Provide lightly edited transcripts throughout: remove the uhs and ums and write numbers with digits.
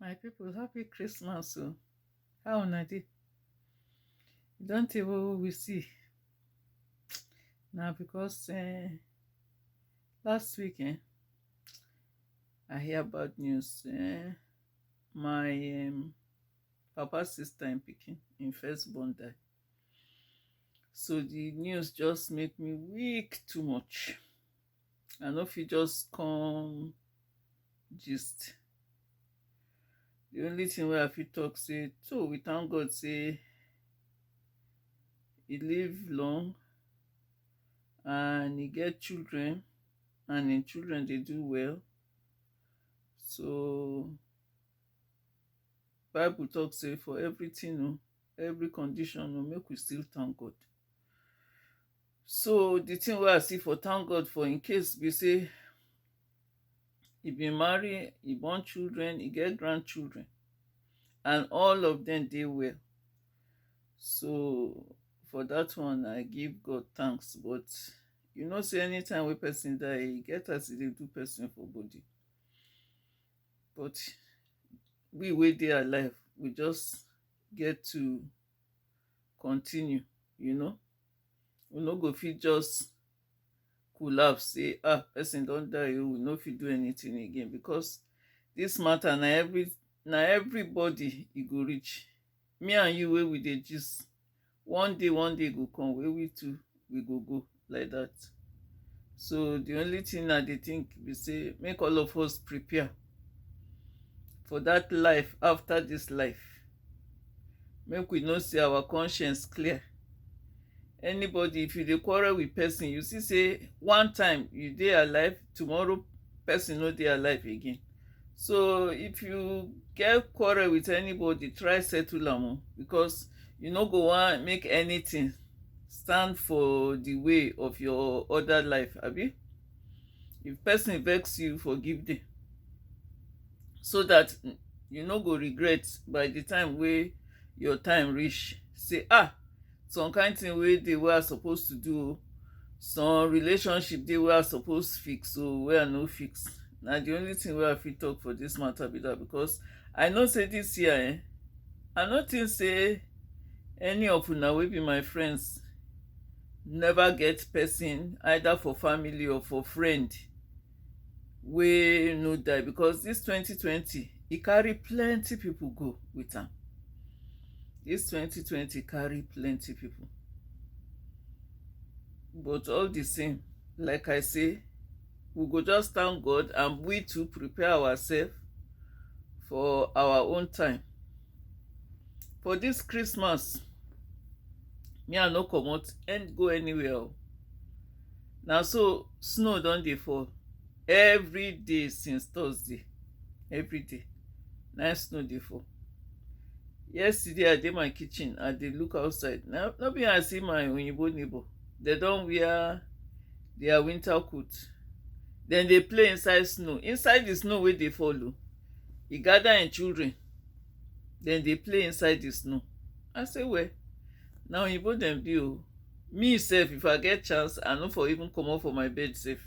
My people, happy Christmas. So, how una dey? You don tell what we see now because last week I hear bad news. My papa sister in Pidgin, in firstborn die. So the news just make me weak too much. I no fit just come gist. The only thing wey I fit talk say, so we thank God say he live long and he get children and him children dey do well. So Bible talk say for everything, every condition, make we still thank God. So the thing wey I see for thank God for, in case be say he been marry, he born children, he get grandchildren, and all of them dey well. So for that one I give God thanks. But you know say anytime wey person die, e get as e dey do person for body. But we wey dey alive, we just get to continue. We no go fit just collapse say person don die, we no fit do anything again, because this matter na everybody e go reach. Me and you wey we dey gist, one day go come wey we too we go like that. So the only thing I dey think be say make all of us prepare for that life after this life. Make we know say our conscience clear. Anybody, if you dey quarrel with person, you see say one time you dey alive, tomorrow person no dey alive again. So if you get quarrel with anybody, try settle am, because you no go wan make anything stand for the way of your other life, abi? If person vex you, forgive them, so that you no go regret by the time wey your time reach. Say some kind thing wey dey wey I suppose to do, some relationship dey wey I suppose fix, so wey I no fix. Na the only thing wey I fit talk for this matter be that, because I know say this year I no think say any of una wey be my friends never get person, either for family or for friend, wey no die, because this 2020 e carry plenty people go with am. This 2020 carry plenty people, but all the same, like I say, we go just thank God, and we to prepare ourselves for our own time. For this Christmas, me I no comot and go anywhere. Now so snow don dey fall every day since Thursday. Every day na snow dey fall. Yesterday I dey my kitchen, I dey look outside. Now no be I see my oyinbo neighbor, they don wear their winter coat, dem dey play inside snow, inside the snow wey dey fall. E gather im children, dem dey play inside the snow. I say, well, na oyinbo dem be o. Me sef, if I get chance, I no for even comot for my bed sef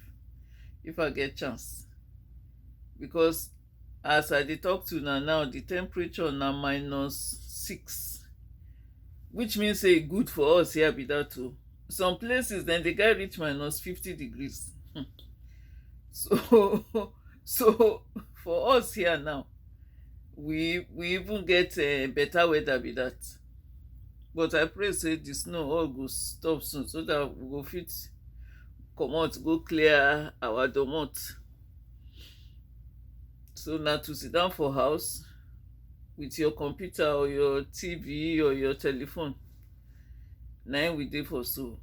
if I get chance, because as I dey talk to now, the temperature na -6, which means say e good for us here be that o. Some places dem dey get reach -50 degrees. So for us here now, we even get better weather be that. But I pray say the snow all go stop soon, so that we go fit comot go clear our domot. So na to sit down for house with your computer or your TV or your telephone, na im we dey for so.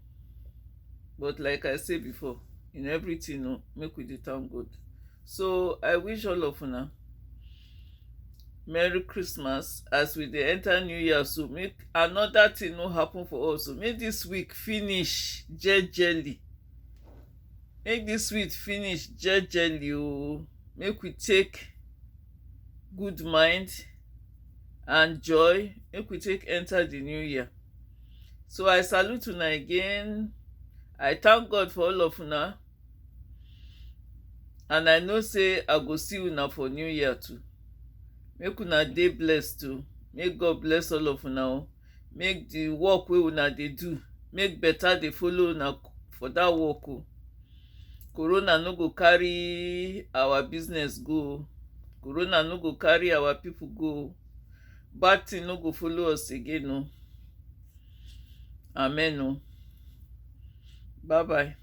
But like I say before, in everything, make we dey thank God. So I wish all of una Merry Christmas as we dey enter New Year. So make another thing no happen for us. So make this week finish jejely. Make this week finish jejely. Make we take good mind and joy. Make we take enter the new year. So I salute una again. I thank God for all of una. And I know say I go see una for new year too. make una dey blessed o. Make God bless all of una o. Make the work wey una dey do, make better dey follow una for that work o. Corona no go carry our business go o. Corona no go carry our people go o. Bad thing no go follow us again o. Amen o. Bye bye.